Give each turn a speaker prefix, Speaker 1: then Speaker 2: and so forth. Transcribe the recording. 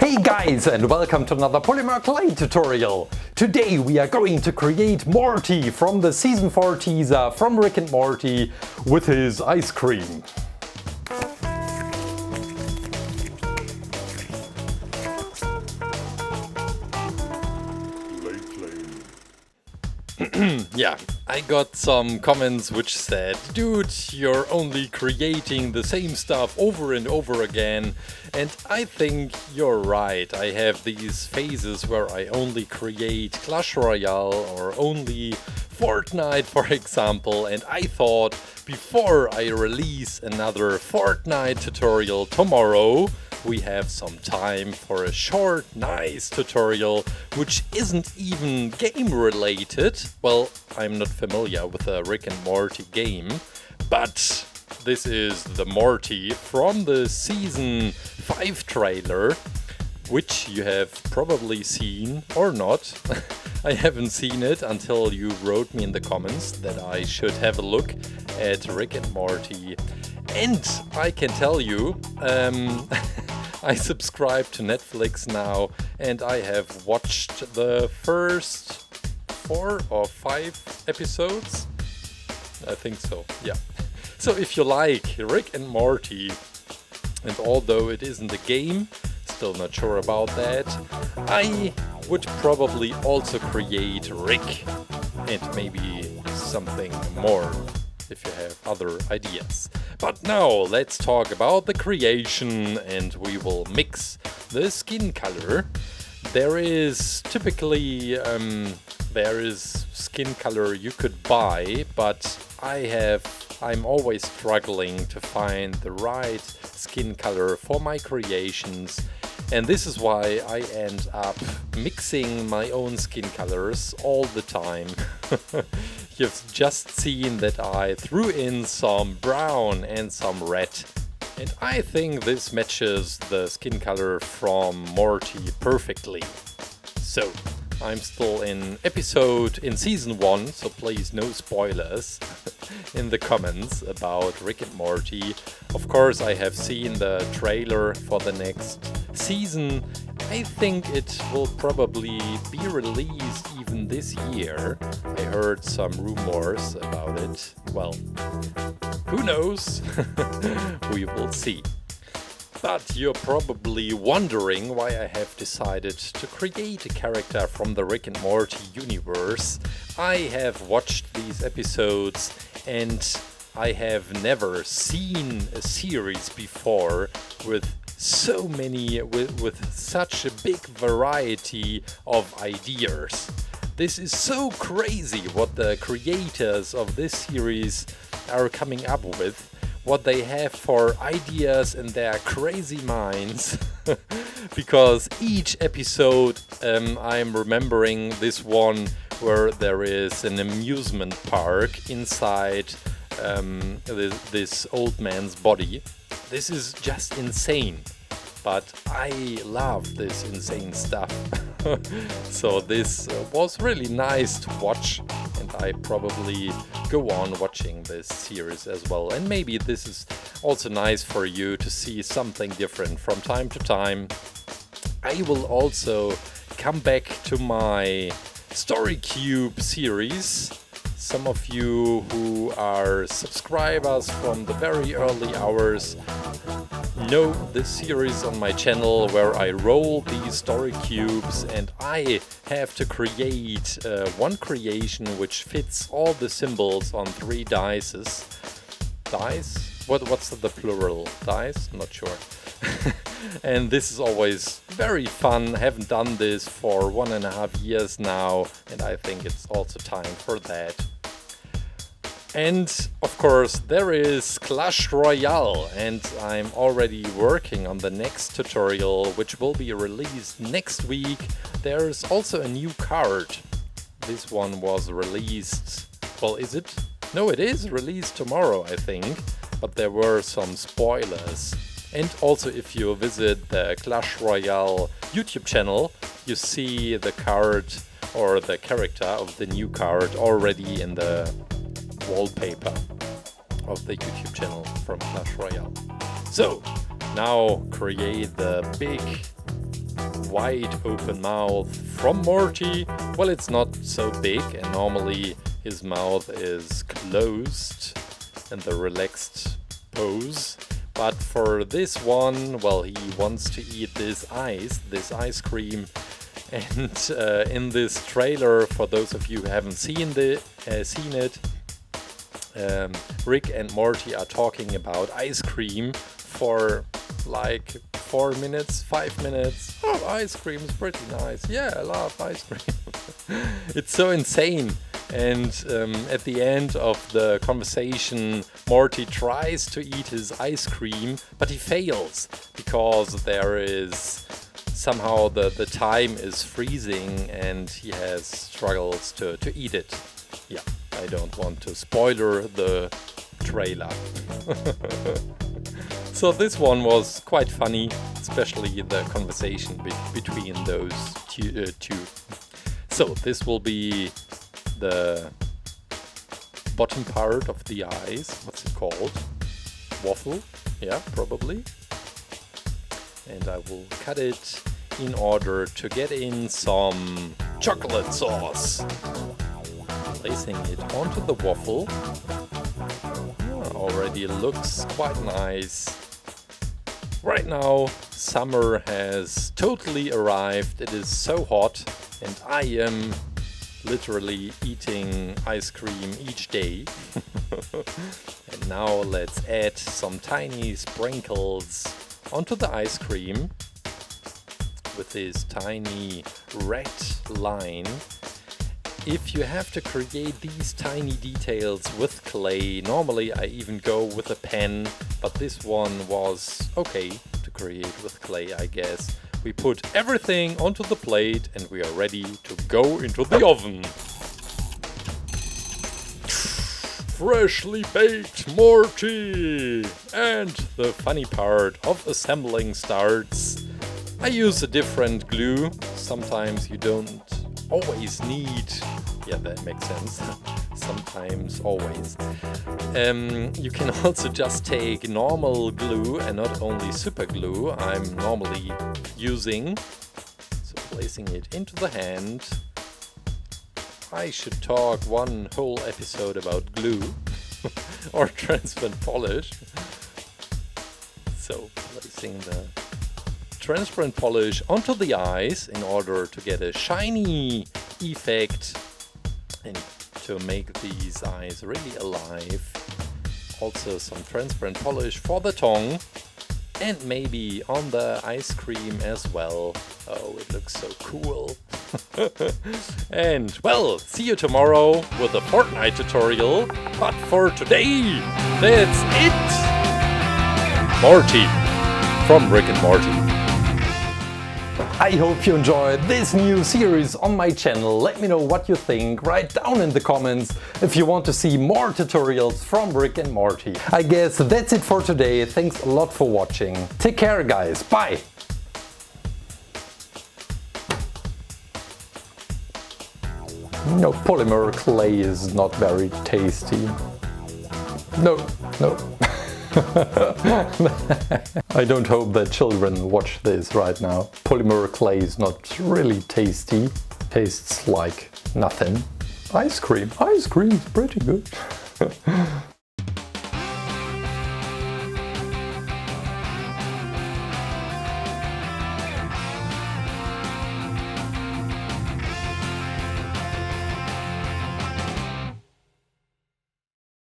Speaker 1: Hey guys, and welcome to another Polymer Clay tutorial. Today we are going to create Morty from the Season 4 teaser from Rick and Morty with his ice cream. Yeah, I got some comments which said, dude, you're only creating the same stuff over and over again. And I think you're right. I have these phases where I only create Clash Royale or only Fortnite, for example. And I thought before I release another Fortnite tutorial tomorrow, we have some time for a short, nice tutorial, which isn't even game related. Well, I'm not familiar with the Rick and Morty game, but this is the Morty from the Season 5 trailer, which you have probably seen or not. I haven't seen it until you wrote me in the comments that I should have a look at Rick and Morty. And I can tell you, I subscribe to Netflix now and I have watched the first 4 or 5 episodes. I think so, yeah. So if you like Rick and Morty, and although it isn't a game, still not sure about that, I would probably also create Rick and maybe something more if you have other ideas. But now let's talk about the creation, and we will mix the skin color. There is typically skin color you could buy, but I'm always struggling to find the right skin color for my creations, and this is why I end up mixing my own skin colors all the time. You've just seen that I threw in some brown and some red, and I think this matches the skin color from Morty perfectly. So, I'm still in Season 1, so please no spoilers in the comments about Rick and Morty. Of course, I have seen the trailer for the next season. I think it will probably be released even this year. I heard some rumors about it. Well, who knows? We will see. But you're probably wondering why I have decided to create a character from the Rick and Morty universe. I have watched these episodes and I have never seen a series before with so many, with such a big variety of ideas. This is so crazy what the creators of this series are coming up with. What they have for ideas in their crazy minds. Because each episode, I'm remembering this one where there is an amusement park inside this old man's body. This is just insane, but I love this insane stuff. So this was really nice to watch, and I probably go on watching this series as well. And maybe this is also nice for you to see something different from time to time. I will also come back to my Story Cube series. Some of you who are subscribers from the very early hours know this series on my channel where I roll these story cubes and I have to create one creation which fits all the symbols on 3 dices. Dice? What's the plural? Dice? Not sure. And this is always very fun. I haven't done this for 1.5 years now, and I think it's also time for that. And of course there is Clash Royale, and I'm already working on the next tutorial which will be released next week. There's also a new card. This one was released, well, is it? No, it is released tomorrow, I think, but there were some spoilers. And also if you visit the Clash Royale YouTube channel, you see the card or the character of the new card already in the wallpaper of the YouTube channel from Clash Royale. So now create the big wide open mouth from Morty. Well, it's not so big, and normally his mouth is closed in the relaxed pose. But for this one, well, he wants to eat this ice cream. And in this trailer, for those of you who haven't seen it, Rick and Morty are talking about ice cream for like 4 minutes, 5 minutes. Oh, ice cream is pretty nice. Yeah, I love ice cream. It's so insane. And at the end of the conversation, Morty tries to eat his ice cream, but he fails because there is somehow the time is freezing and he has struggles to eat it. Yeah, I don't want to spoiler the trailer. So this one was quite funny, especially the conversation between those two. So this will be the bottom part of the eyes. What's it called? Waffle? Yeah, probably. And I will cut it in order to get in some chocolate sauce. Placing it onto the waffle. Already looks quite nice. Right now, summer has totally arrived. It is so hot and I am literally eating ice cream each day. And now let's add some tiny sprinkles onto the ice cream with this tiny red line. If you have to create these tiny details with clay, normally I even go with a pen, but this one was okay to create with clay, I guess. We put everything onto the plate and we are ready to go into the oven. Freshly baked Morty! And the funny part of assembling starts. I use a different glue. Sometimes you don't always need, yeah, that makes sense. Sometimes, always. You can also just take normal glue and not only super glue I'm normally using. So placing it into the hand. I should talk one whole episode about glue or transparent polish. So placing the transparent polish onto the eyes in order to get a shiny effect and to make these eyes really alive. Also some transparent polish for the tongue and maybe on the ice cream as well. Oh, it looks so cool. And well, see you tomorrow with a Fortnite tutorial. But for today, that's it. Morty from Rick and Morty. I hope you enjoyed this new series on my channel. Let me know what you think. Write down in the comments if you want to see more tutorials from Rick and Morty. I guess that's it for today. Thanks a lot for watching. Take care, guys. Bye! No, polymer clay is not very tasty. No. I don't hope that children watch this right now. Polymer clay is not really tasty. Tastes like nothing. Ice cream is pretty good.